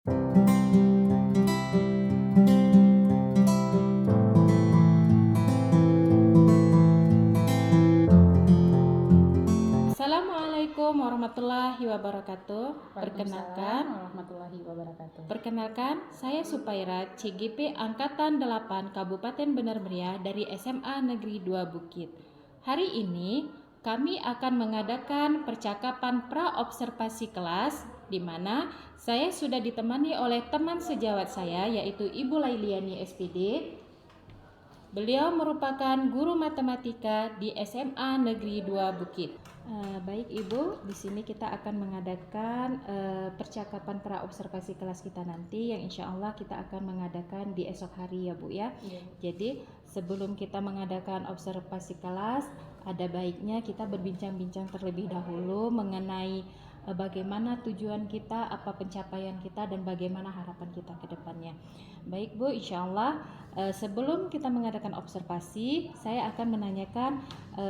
Assalamualaikum warahmatullahi wabarakatuh. Waalaikumsalam warahmatullahi wabarakatuh. Perkenalkan, saya Supaira, CGP Angkatan 8 Kabupaten Benar Meriah dari SMA Negeri 2 Bukit. Hari ini kami akan mengadakan percakapan pra-observasi kelas di mana saya sudah ditemani oleh teman sejawat saya yaitu Ibu Lailiani SPD. Beliau merupakan guru matematika di SMA Negeri 2 Bukit. Baik Ibu, di sini kita akan mengadakan percakapan pra-observasi kelas kita nanti yang insya Allah kita akan mengadakan di esok hari ya Bu ya. Jadi sebelum kita mengadakan observasi kelas, ada baiknya kita berbincang-bincang terlebih dahulu mengenai bagaimana tujuan kita, apa pencapaian kita, dan bagaimana harapan kita ke depannya. Baik Bu, insya Allah sebelum kita mengadakan observasi, saya akan menanyakan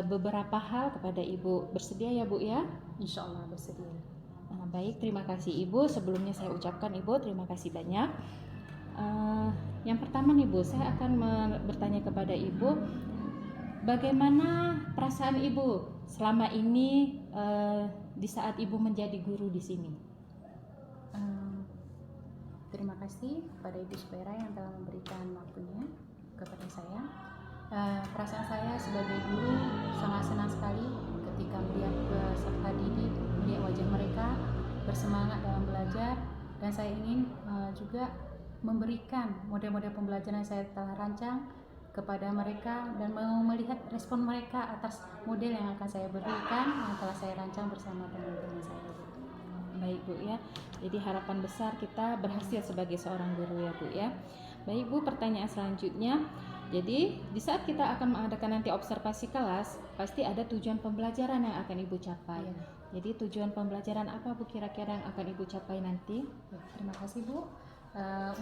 beberapa hal kepada Ibu. Bersedia ya Bu ya? Insya Allah bersedia. Baik, terima kasih Ibu. Sebelumnya saya ucapkan Ibu terima kasih banyak. Yang pertama nih Bu, saya akan bertanya kepada Ibu, bagaimana perasaan Ibu selama ini di saat Ibu menjadi guru di sini? Terima kasih kepada Ibu Supaira yang telah memberikan waktunya kepada saya. Perasaan saya sebagai guru sangat senang sekali ketika melihat peserta didik, melihat wajah mereka bersemangat dalam belajar, dan saya ingin juga memberikan model-model pembelajaran yang saya telah rancang kepada mereka dan mau melihat respon mereka atas model yang akan saya berikan yang telah saya rancang bersama teman-teman saya. Baik Bu ya, jadi harapan besar kita berhasil sebagai seorang guru ya Bu ya. Baik Bu, pertanyaan selanjutnya, jadi di saat kita akan mengadakan nanti observasi kelas, pasti ada tujuan pembelajaran yang akan Ibu capai. Jadi tujuan pembelajaran apa Bu kira-kira yang akan Ibu capai nanti? Terima kasih Bu.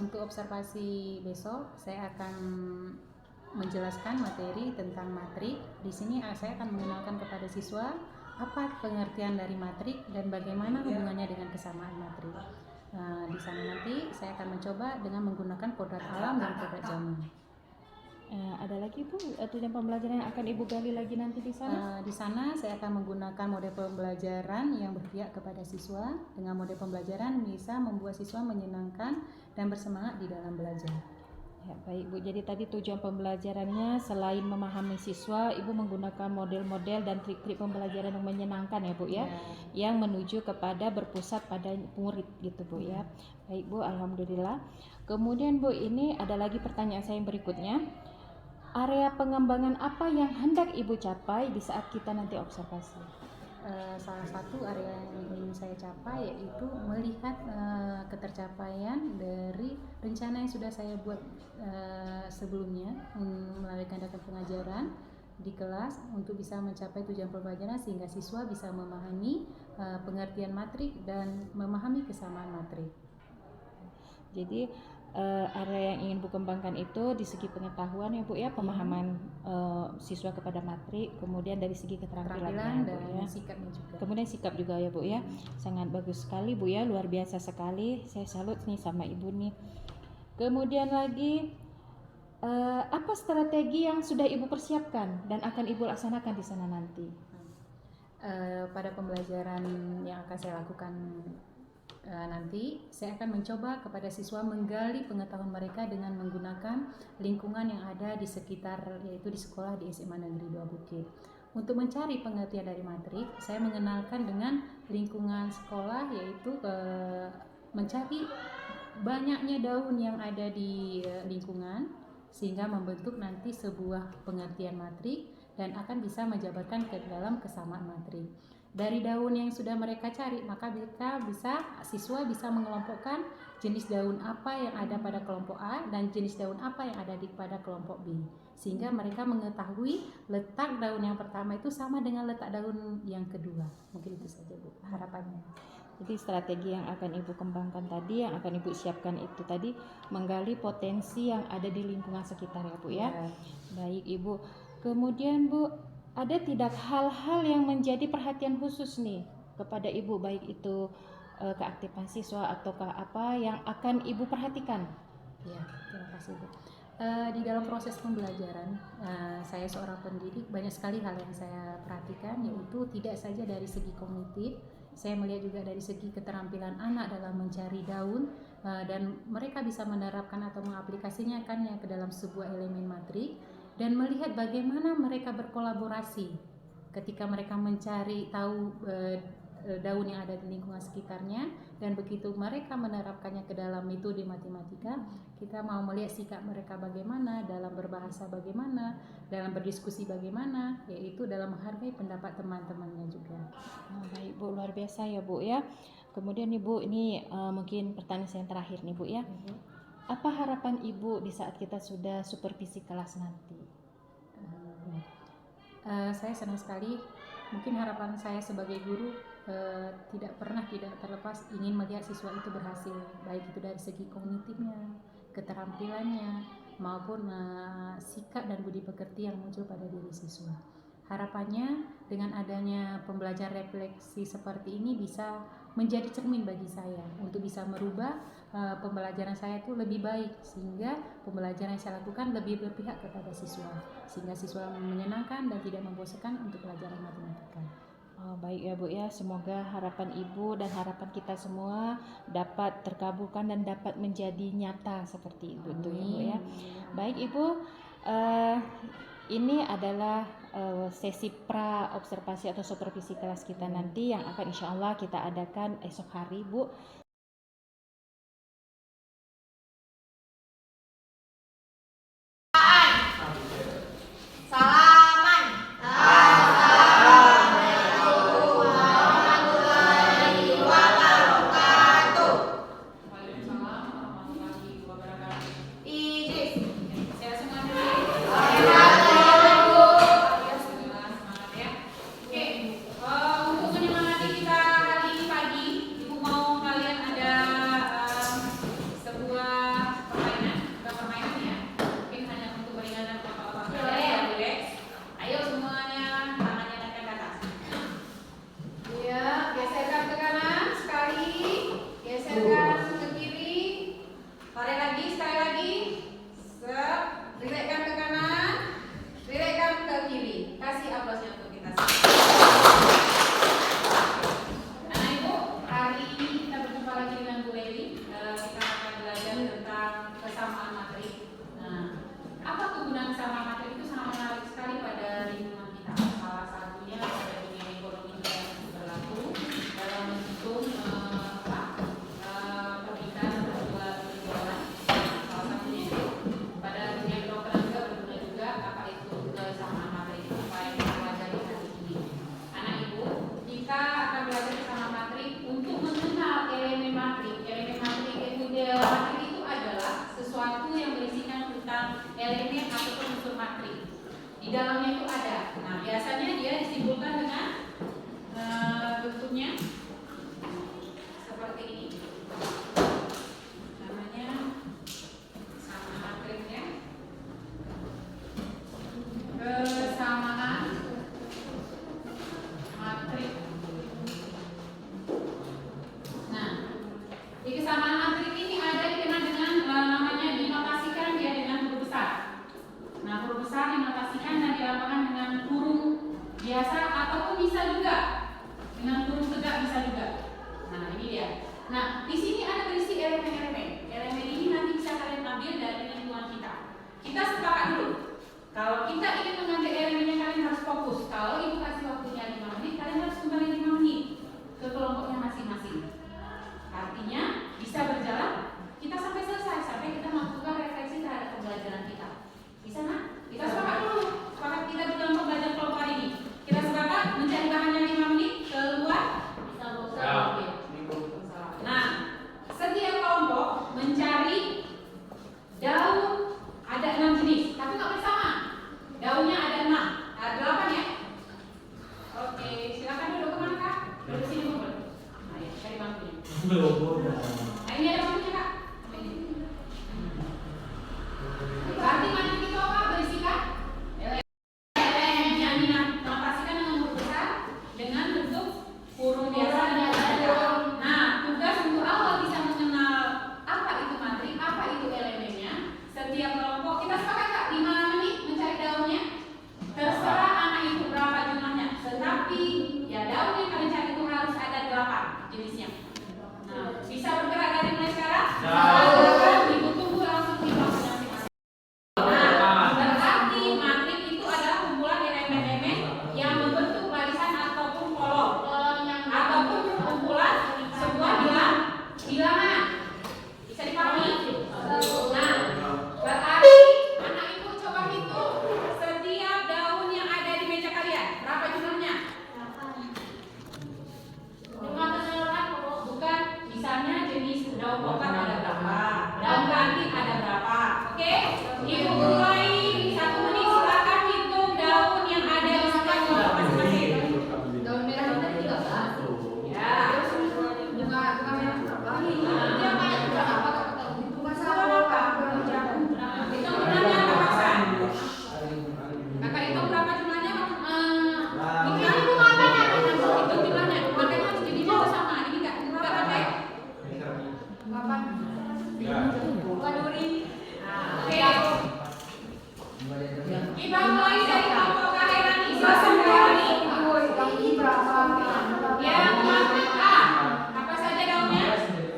Untuk observasi besok saya akan menjelaskan materi tentang matrik. Di sini saya akan mengenalkan kepada siswa apa pengertian dari matrik dan bagaimana hubungannya dengan kesamaan matrik. Di sana nanti saya akan mencoba dengan menggunakan kodrat alam dan kodrat zaman. Ada lagi Bu tujuan pembelajaran yang akan Ibu gali lagi nanti di sana? Di sana saya akan menggunakan model pembelajaran yang berpihak kepada siswa. Dengan model pembelajaran bisa membuat siswa menyenangkan dan bersemangat di dalam belajar. Ya, baik Bu, jadi tadi tujuan pembelajarannya selain memahami siswa, Ibu menggunakan model-model dan trik-trik pembelajaran yang menyenangkan ya Bu ya, yang menuju kepada berpusat pada murid gitu Bu ya. Baik Bu, alhamdulillah. Kemudian Bu, ini ada lagi pertanyaan saya yang berikutnya. Area pengembangan apa yang hendak Ibu capai di saat kita nanti observasi? Salah satu area yang ingin saya capai yaitu melihat ketercapaian dari rencana yang sudah saya buat sebelumnya melalui kandakan pengajaran di kelas untuk bisa mencapai tujuan pembelajaran sehingga siswa bisa memahami pengertian matrik dan memahami kesamaan matrik. Jadi area yang ingin Bu kembangkan itu di segi pengetahuan ya Bu ya, pemahaman siswa kepada matrik, kemudian dari segi keterampilan dan Bu ya, sikapnya juga. Kemudian sikap juga ya Bu ya. Sangat bagus sekali Bu ya, luar biasa sekali. Saya salut nih sama Ibu nih. Kemudian lagi apa strategi yang sudah Ibu persiapkan dan akan Ibu laksanakan di sana nanti? Pada pembelajaran yang akan saya lakukan nanti saya akan mencoba kepada siswa menggali pengetahuan mereka dengan menggunakan lingkungan yang ada di sekitar, yaitu di sekolah di SMA Negeri 2 Bukit. Untuk mencari pengertian dari matrik, saya mengenalkan dengan lingkungan sekolah, yaitu mencari banyaknya daun yang ada di lingkungan sehingga membentuk nanti sebuah pengertian matrik dan akan bisa menjabarkan ke dalam kesamaan matrik. Dari daun yang sudah mereka cari, maka siswa bisa mengelompokkan jenis daun apa yang ada pada kelompok A dan jenis daun apa yang ada pada kelompok B, sehingga mereka mengetahui letak daun yang pertama itu sama dengan letak daun yang kedua. Mungkin itu saja Bu harapannya. Jadi strategi yang akan Ibu kembangkan tadi, yang akan Ibu siapkan itu tadi menggali potensi yang ada di lingkungan sekitar ya Bu ya. Baik Ibu. Kemudian Bu, ada tidak hal-hal yang menjadi perhatian khusus nih kepada Ibu, baik itu keaktifan siswa ataukah apa yang akan Ibu perhatikan? Ya, terima kasih Bu. Di dalam proses pembelajaran, saya seorang pendidik, banyak sekali hal yang saya perhatikan, yaitu tidak saja dari segi kognitif, saya melihat juga dari segi keterampilan anak dalam mencari daun, dan mereka bisa menerapkan atau mengaplikasinya ke dalam sebuah elemen matrik, dan melihat bagaimana mereka berkolaborasi ketika mereka mencari tahu daun yang ada di lingkungan sekitarnya, dan begitu mereka menerapkannya ke dalam metode matematika, kita mau melihat sikap mereka bagaimana, dalam berbahasa bagaimana, dalam berdiskusi bagaimana, yaitu dalam menghargai pendapat teman-temannya juga. Baik Bu, luar biasa ya Bu ya. Kemudian Ibu, ini mungkin pertanyaan saya yang terakhir nih Bu ya. Apa harapan Ibu di saat kita sudah supervisi kelas nanti? Saya senang sekali. Mungkin harapan saya sebagai guru tidak terlepas ingin melihat siswa itu berhasil, baik itu dari segi kognitifnya, keterampilannya, maupun sikap dan budi pekerti yang muncul pada diri siswa. Harapannya dengan adanya pembelajaran refleksi seperti ini bisa menjadi cermin bagi saya untuk bisa merubah pembelajaran saya itu lebih baik, sehingga pembelajaran yang saya lakukan lebih berpihak kepada siswa, sehingga siswa menyenangkan dan tidak membosankan untuk pelajaran matematika. Baik ya Bu ya, semoga harapan Ibu dan harapan kita semua dapat terkabulkan dan dapat menjadi nyata seperti itu tuh ya Bu ya. Baik Ibu, ini adalah sesi pra observasi atau supervisi kelas kita nanti yang akan insya Allah kita adakan esok hari Bu. Di dalamnya itu ada. Nah, biasanya dia disimpulkan dengan bentuknya seperti ini. Namanya sama matriknya. Kesamaan matrik. Nah, di kesamaan matrik ini ada dikenal dengan namanya dinotasikan dia dengan huruf besar. Nah, huruf besar dinotasikan dan dilambangkan dengan kurung biasa ataupun bisa juga dengan kurung tegak, bisa juga. Nah, ini dia. Nah, di sini ada berisi elemen-elemen. Elemen ini nanti bisa kalian ambil dari lingkungan kita. Kita sepakat dulu. Kalau kita ingin mengambil elemennya, kalian harus fokus. Kalau ibu kasih waktunya 5 menit, kalian harus kembali 5 menit ke kelompoknya masing-masing. Artinya bisa berjalan kita sampai selesai, sampai kita melakukan refleksi terhadap pembelajaran kita. Bisa nak? Kita sepakat dulu. Sepakat kita di dalam pembelajaran kelompok hari ini. Kita sepakat mencari bahannya 5 menit keluar. Bisa bosan. Nah, setiap kelompok mencari daun ada 6 jenis, tapi nggak boleh sama. Daunnya ada 6, ada 8 ya. Oke, silakan duduk kemana kak? Duduk sini dulu. Nah, ya, cari bangkunya. Nah, ini ada bangkunya kak. Berarti matrik itu apa? Berisikan elemen yang dinotasikan dengan huruf besar dengan bentuk kurung biasa dan ada. Nah, Kita mulai dari kelompok Kaherani. Silakan Kaherani. Yang matrix A. Apa saja daunnya?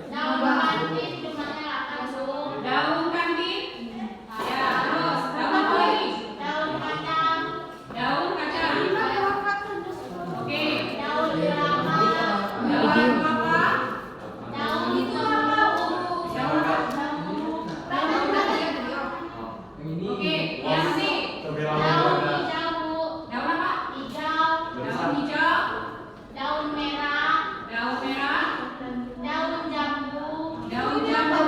Daun kantin jumlahnya 8. Daun kantin. Ya, terus daun apa lagi? Daun kacang. Daun kacang. Oke. Daun jerama. Daun apa? Daun Oke, yang C. daun hijau. Daun apa? Hijau. Daun hijau. Daun merah. Daun merah. Daun jambu. Daun jambu.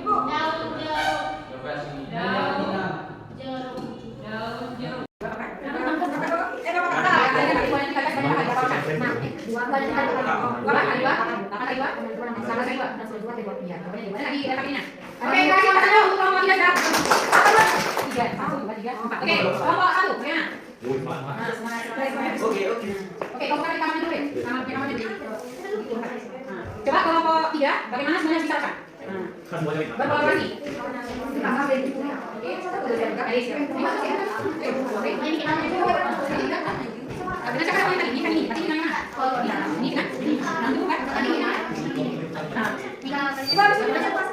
Daun jeruk. Daun Jeruk. daun jeruk. Oke, kelompok 1, ya. Oke. Oke, kelompok kami kamu dulu ya. Kamu dulu. Coba kelompok 3, bagaimana sebenarnya bicarakan? Berkolaborasi. Benar siapa yang tadi? Ini kan ini. Tadi kita mana? Ini kan? Nanti bukan? Tadi ini. Nah, ibu habis itu baca puas.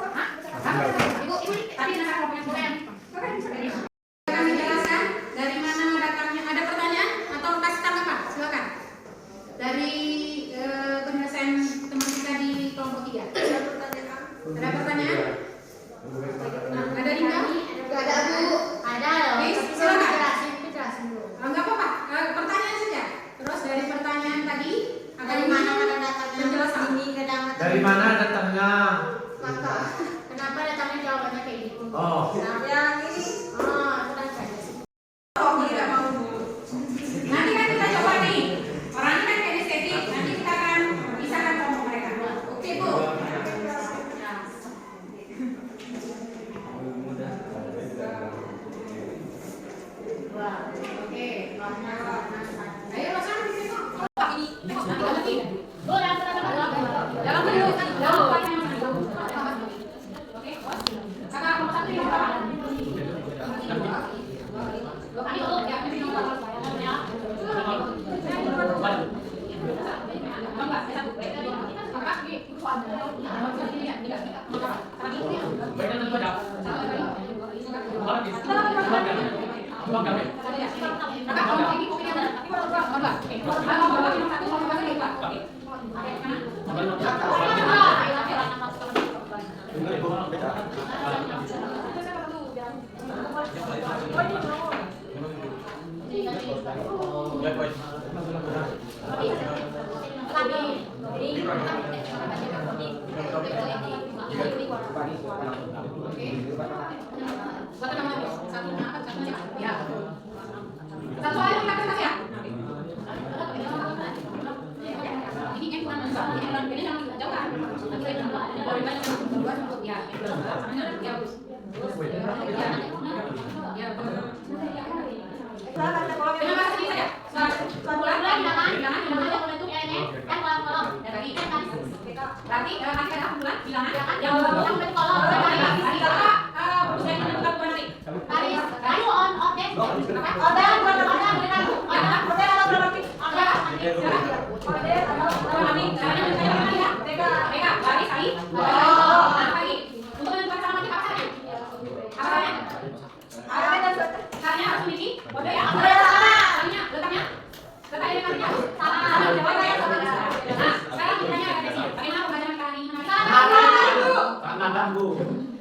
Ibu, tadi nama kelompoknya semua yang akan menjelaskan dari mana datangnya. Ada pertanyaan atau kasih tanggapan? Silakan. Dari penyelesaian teman kita di kelompok 3. Ada pertanyaan? Ada Dinda? Ada Bu. Ada loh. Oke, silakan. Jelasin dulu. Enggak apa-apa, pertanyaan saja. Terus dari pertanyaan tadi, Dari mana datangnya? penjelasan. Ini kadang Dari mana datangnya? Kakak. Kenapa datangnya jawabannya kayak gitu? Oh. Nah, yang ini. Oh, sudah saya. Oh, tidak mau Bu. Nanti kan kita coba nih. Orangnya kan kinestetik. Nanti kita akan pisahkan kelompok mereka. Oke, Bu. Wah. Oke. Ayo, Rosan di situ. Ini tengok nanti lagi. Bu, Dalam dulu kan. Oke. Kakak kelompok 1 yang berapa? Ayo, ya, ini nomor ya. Satu aja kita kasih ya. Ini yang kurang besar, ini yang jauh kan? Ya, ya. Terima kasih saja. Bilangan. Berarti nanti ada bulan bilangan yang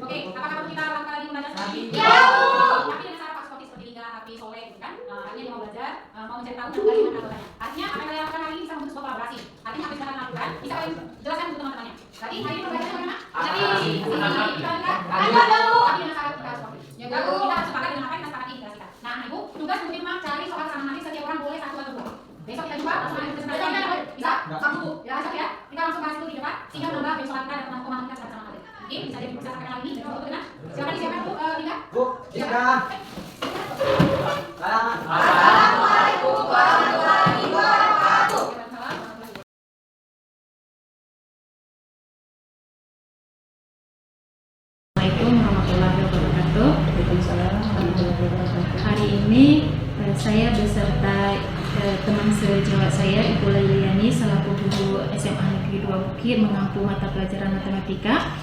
Oke, apakah kita langkah lagi belajar lagi? Ya. Tapi dengan cara Pak seperti Liga, Api, Soleh, gitu kan? Artinya dia mau belajar, mau mencari tahu dan bagaimana anggotanya. Artinya apa yang kalian lakukan hari ini bisa membentuk sebuah kolaborasi. Artinya apa yang kalian lakukan bisa kalian jelaskan untuk teman-temannya. Berarti hari ini pembelajarannya bagaimana? Jadi kita lihat, tapi dengan cara kita seperti ya, kita sepakat dengan apa yang kita sepakati di kelas kita. Nah, Ibu, tugas untuk memang cari soal sama nanti setiap orang boleh satu atau dua. Besok kita coba langsung ada kesempatan bisa satu ya besok ya kita langsung bahas itu di depan sehingga menambah besok kita dan teman-teman kita sama-sama nanti. Oke, bisa jadi bisa sampai lagi dan untuk dengan silakan disiapkan Bu Dinda. Bu, silakan. Assalamualaikum warahmatullahi wabarakatuh. warahmatullahi wabarakatuh. Waalaikumsalam warahmatullahi wabarakatuh. Hari ini saya beserta teman sejawat saya, Ibu Lailiani, selaku guru SMA Negeri 2 Bukit mengampu mata pelajaran matematika.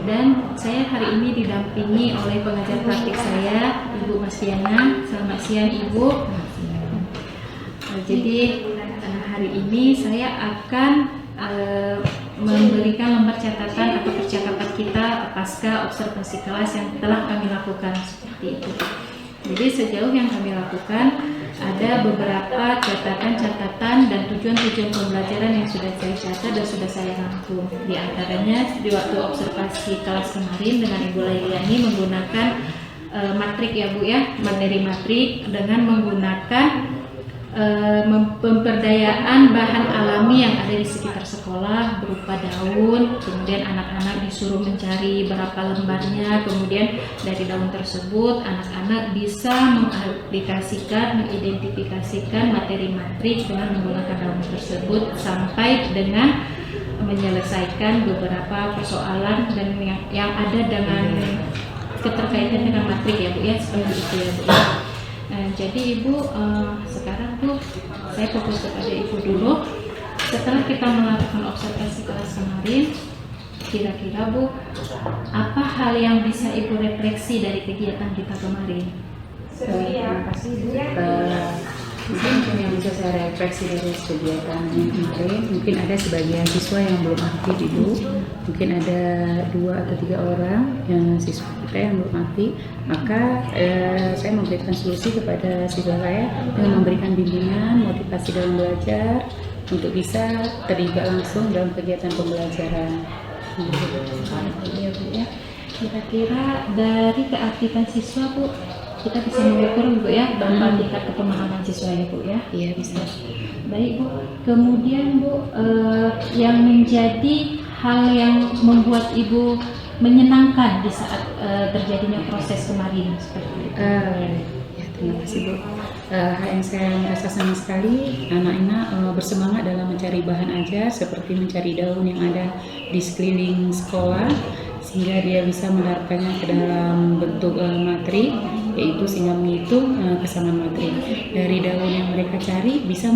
Dan saya hari ini didampingi oleh pengajar praktik saya, Ibu Masdiana. Selamat siang, Ibu. Jadi hari ini saya akan memberikan lembar catatan atau percakapan kita pasca observasi kelas yang telah kami lakukan seperti itu. Jadi sejauh yang kami lakukan ada beberapa catatan-catatan dan tujuan-tujuan pembelajaran yang sudah saya catat dan sudah saya rangkum. Di antaranya di waktu observasi kelas kemarin dengan Ibu Lailiani menggunakan matrik ya Bu ya, materi matrik dengan menggunakan pemberdayaan bahan alami yang ada di sekitar sekolah berupa daun, kemudian anak-anak disuruh mencari berapa lembarnya, kemudian dari daun tersebut anak-anak bisa mengaplikasikan, mengidentifikasikan materi matrik dengan menggunakan daun tersebut sampai dengan menyelesaikan beberapa persoalan dan yang ada dengan keterkaitan dengan matrik ya Bu ya, seperti itu ya Bu ya. Jadi Ibu, sekarang tuh saya fokus kepada Ibu dulu. Setelah kita melakukan observasi kelas kemarin, kira-kira Bu, apa hal yang bisa Ibu refleksi dari kegiatan kita kemarin? Terima kasih Bu. Mungkin yang bisa saya refleksi dari kegiatan yang kemarin, mungkin ada sebagian siswa yang belum aktif Ibu, mungkin ada 2 atau 3 orang yang siswa kita yang belum aktif, maka saya memberikan solusi kepada siswa saya dengan memberikan bimbingan, motivasi dalam belajar untuk bisa terlibat langsung dalam kegiatan pembelajaran. Ya Bu ya. Kira-kira dari keaktifan siswa Bu, kita bisa mengukur Bu ya berapa tingkat kepemahaman siswa ya Bu ya. Iya bisa. Baik Bu. Kemudian Bu, yang menjadi hal yang membuat Ibu menyenangkan di saat terjadinya proses kemarin seperti itu. Ya, terima kasih Bu. Hal yang saya merasa senang sekali, anak-anak bersemangat dalam mencari bahan ajar seperti mencari daun yang ada di sekeliling sekolah, sehingga dia bisa menerapkannya ke dalam bentuk materi, yaitu sehingga menghitung kesamaan materi. Dari daun yang mereka cari bisa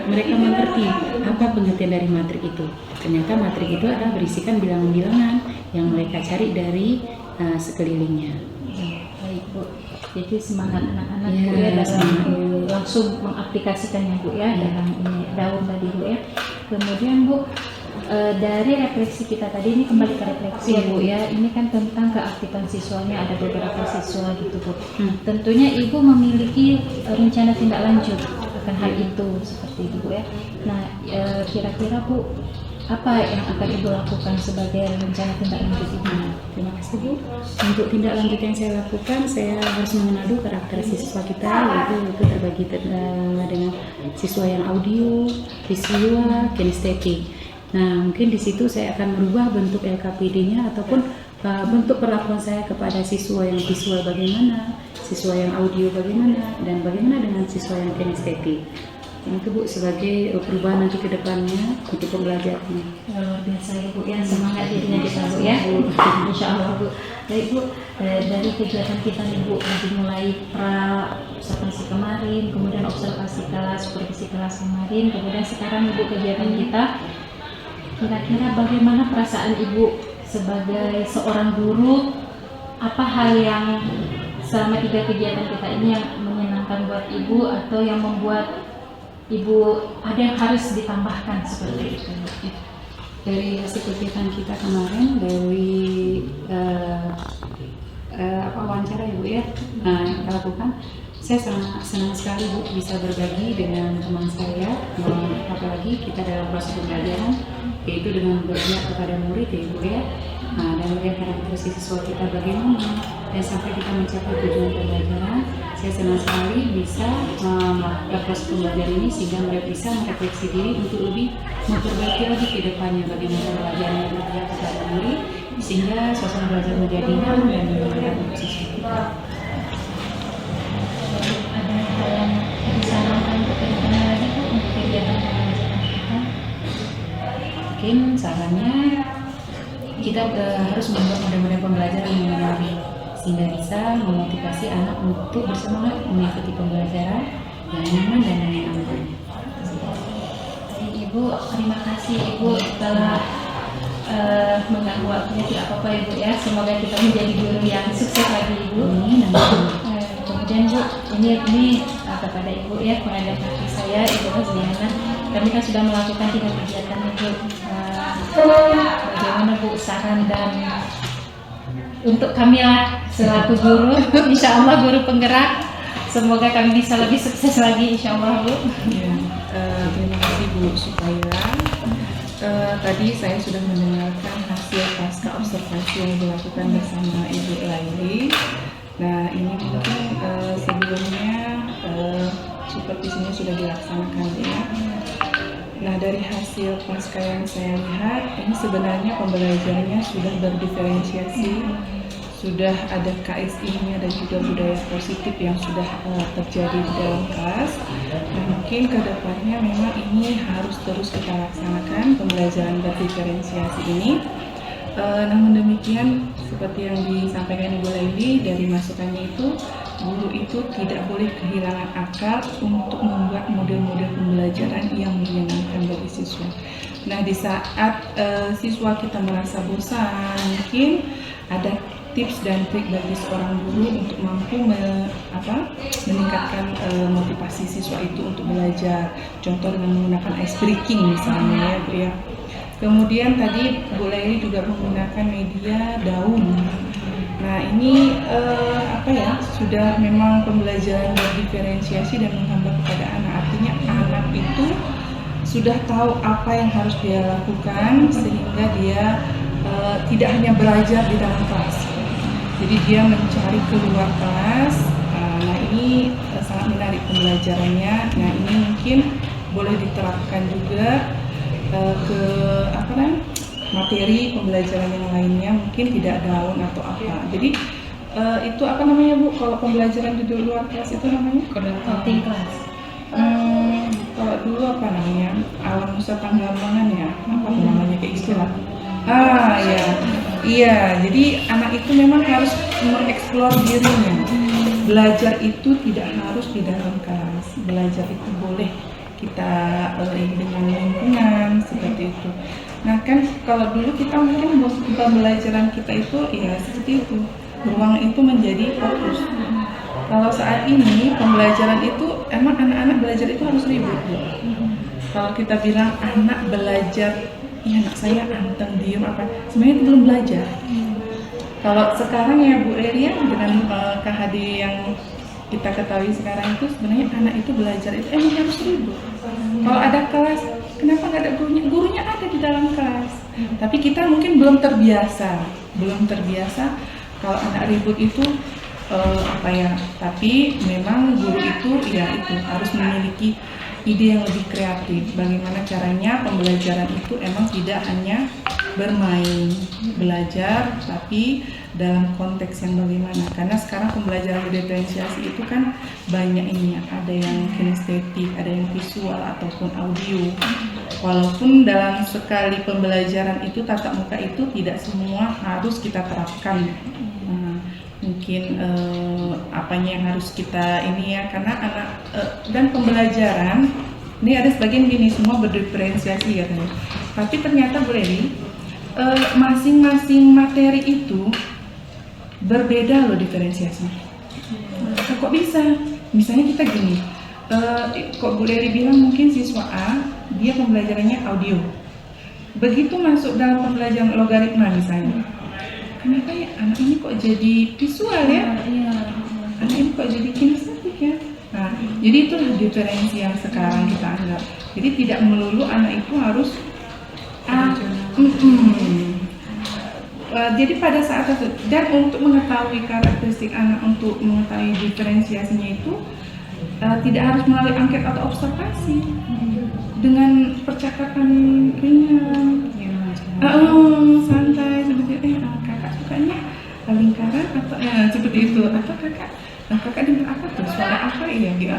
mereka mengerti apa pengertian dari materi itu. Ternyata materi itu adalah berisikan bilangan-bilangan yang mereka cari dari sekelilingnya. Baik Bu. Jadi semangat anak-anak Ya, Bu ya dalam semangat. langsung mengaplikasikannya Bu ya dalam ini daun tadi Bu ya. Kemudian Bu, dari refleksi kita tadi, ini kembali ke refleksi ya Bu ya, ini kan tentang keaktifan siswanya, ada beberapa siswa gitu Bu. Tentunya Ibu memiliki rencana tindak lanjut akan hal itu seperti itu Bu ya. Nah kira-kira Bu, apa yang akan Ibu lakukan sebagai rencana tindak lanjut ini? Terima kasih Bu. Untuk tindak lanjut yang saya lakukan, saya harus mengenal karakter siswa kita, yaitu terbagi dengan siswa yang audio, visual, kinestetik. Nah, mungkin di situ saya akan merubah bentuk LKPD-nya ataupun bentuk perlakuan saya kepada siswa yang visual bagaimana, siswa yang audio bagaimana, dan bagaimana dengan siswa yang kinestetik. Itu Bu sebagai perubahan nanti ke depannya untuk pembelajarannya. Luar biasa ya Bu ya, semangat dirinya kita Bu ya. Insya Allah Bu. Baik Bu, dari kegiatan kita nih Bu, dimulai observasi kemarin, kemudian observasi kelas, supervisi kelas kemarin, kemudian sekarang Ibu kegiatan kita. Kira-kira bagaimana perasaan Ibu sebagai seorang guru? Apa hal yang selama 3 kegiatan kita ini yang menyenangkan buat Ibu atau yang membuat Ibu ada yang harus ditambahkan seperti itu? Dari hasil kegiatan kita kemarin, dari wawancara ya Bu ya, yang kita lakukan, saya sangat senang sekali Bu bisa berbagi dengan teman saya, apalagi kita dalam proses pembelajaran, yaitu dengan bergerak kepada murid ya Bu ya, dan melihat karakter siswa kita bagaimana, dan sampai kita mencapai tujuan pembelajaran. Saya senang sekali bisa melakukan proses pembelajaran ini sehingga mereka bisa merefleksi diri untuk lebih memperbaiki lagi ke depannya bagaimana pembelajaran yang bergerak kepada murid, sehingga suasana belajar menjadi nyaman dan menyenangkan untuk siswa kita. Ada hal yang disarankan untuk kedepannya lagi Bu untuk kegiatan pembelajaran kita? Mungkin sarannya kita harus membuat model-model pembelajaran yang menarik sehingga bisa memotivasi anak untuk bersemangat mengikuti pembelajaran yang nyaman dan yang aman. Baik, Ibu, terima kasih Ibu telah mengganggu waktunya. Tidak apa-apa Ibu ya, semoga kita menjadi guru yang sukses lagi Ibu. Kemudian Bu, ini kepada Ibu ya, pengajar kaki saya Ibu Rozliana. Kami kan sudah melakukan 3 kegiatan Ibu. Bagaimana Bu saran dan untuk kami lah selaku guru, insya Allah guru penggerak, semoga kami bisa lebih sukses lagi insya Allah Bu. Ya, terima kasih Bu Supaira. Tadi saya sudah mendengarkan hasil pasca observasi yang dilakukan bersama Ibu Laili. Nah, ini mungkin sebelumnya supervisinya sudah dilaksanakan ya. Nah, dari hasil pasca yang saya lihat, ini sebenarnya pembelajarannya sudah berdiferensiasi, sudah ada KSI-nya dan juga budaya positif yang sudah terjadi di dalam kelas. Nah, mungkin ke depannya memang ini harus terus kita laksanakan pembelajaran berdiferensiasi ini. Namun demikian, seperti yang disampaikan Ibu Laili dari masukannya itu, guru itu tidak boleh kehilangan akal untuk membuat model-model pembelajaran yang menyenangkan bagi siswa. Nah, di saat siswa kita merasa bosan, mungkin ada tips dan trik bagi seorang guru untuk mampu meningkatkan motivasi siswa itu untuk belajar. Contoh dengan menggunakan ice breaking misalnya ya Bu ya. Kemudian tadi Bu Laili juga menggunakan media daun. Nah, ini sudah memang pembelajaran berdiferensiasi dan menghambat kepada anak. Artinya anak itu sudah tahu apa yang harus dia lakukan sehingga dia tidak hanya belajar di dalam kelas. Jadi dia mencari keluar kelas. Nah, ini sangat menarik pembelajarannya. Nah, ini mungkin boleh diterapkan juga ke materi pembelajaran yang lainnya, mungkin tidak daun atau apa. Jadi itu Bu, kalau pembelajaran di luar kelas itu namanya Coding class. Kalau dulu alam nusa tanggamangan ya, apa namanya kayak istilah. Iya, jadi anak itu memang harus mengeksplor dirinya. Belajar itu tidak harus di dalam kelas. Belajar itu boleh kita dengan lingkungan seperti itu. Nah, kan kalau dulu kita mungkin pembelajaran kita itu ya seperti itu, ruang itu menjadi fokus. Kalau saat ini pembelajaran itu emang anak-anak belajar itu harus ribut Bu. Kalau kita bilang anak belajar, ya anak saya anteng diem apa, sebenarnya itu belum belajar. Kalau sekarang ya Bu Reria dengan KHD yang kita ketahui sekarang itu sebenarnya anak itu belajar itu emang harus ribut. Kalau ada kelas, kenapa nggak ada gurunya? Gurunya ada di dalam kelas. Tapi kita mungkin belum terbiasa kalau anak ribut itu Tapi memang guru itu harus memiliki ide yang lebih kreatif. Bagaimana caranya pembelajaran itu emang tidak hanya bermain, belajar, tapi dalam konteks yang bagaimana. Karena sekarang pembelajaran berdiferensiasi itu kan banyak ininya, ada yang kinestetik, ada yang visual ataupun audio. Walaupun dalam sekali pembelajaran itu tatap muka itu tidak semua harus kita terapkan. Mungkin apanya yang harus kita ini ya, karena anak dan pembelajaran ini ada sebagian gini, semua berdiferensiasi katanya. Tapi ternyata Bu Leli, masing-masing materi itu berbeda loh diferensiasinya. Kok bisa? Misalnya kita gini, kok Bu Leli bilang mungkin siswa A dia pembelajarannya audio, begitu masuk dalam pembelajaran logaritma misalnya, kenapa ya anak ini kok jadi visual ya? Anak ini kok jadi kinestetik ya? Nah, jadi itulah diferensi yang sekarang kita anggap. Jadi tidak melulu anak itu harus jadi pada saat itu, dan untuk mengetahui karakteristik anak, untuk mengetahui diferensiasinya itu tidak harus melalui angket atau observasi, dengan percakapan ringan, santai seperti kakak sukanya lingkaran atau seperti itu, atau kakak kakak dengar apa tuh, suara apa ya gitu.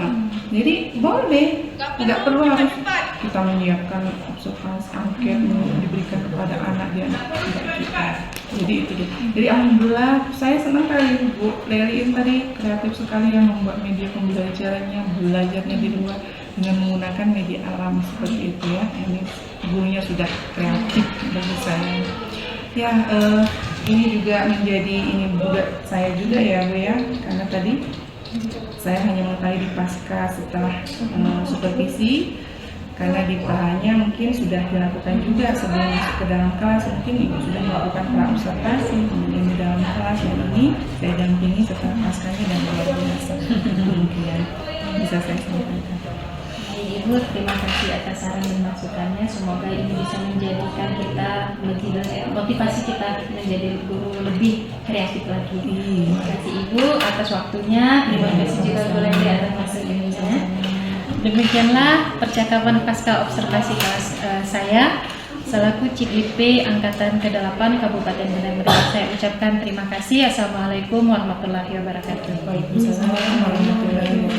Jadi boleh, tidak perlu harus kita menyiapkan observasi angket diberikan kepada anak di anak tidak kita. Jadi itu dia. Jadi alhamdulillah saya senang kali Bu Leliin tadi kreatif sekali yang membuat media pembelajarannya, belajarnya di luar dengan menggunakan media alam seperti itu ya. Ini gurunya sudah kreatif bagi saya. Ya, ini juga menjadi ini juga saya juga ya Bu ya, karena tadi saya hanya mengetahui di pasca setelah supervisi, karena di PAHA-nya mungkin sudah dilakukan juga sebelum masuk ke dalam kelas, mungkin Ibu sudah melakukan pra-observasi, kemudian di dalam kelas, dan ini saya dampingi setelah paskanya dan luar biasa. Kemudian bisa saya sampaikan. Ibu, terima kasih atas saran dan masukannya. Semoga ini bisa menjadikan kita lebih motivasi kita menjadi guru lebih kreatif lagi. Terima kasih Ibu atas waktunya. Terima kasih juga Bu Leli atas masukannya. Demikianlah percakapan pasca observasi kelas saya selaku CIGP Angkatan ke-8 Kabupaten Benar Meriah. Saya ucapkan terima kasih. Assalamualaikum warahmatullahi wabarakatuh. Waalaikumsalam warahmatullahi wabarakatuh.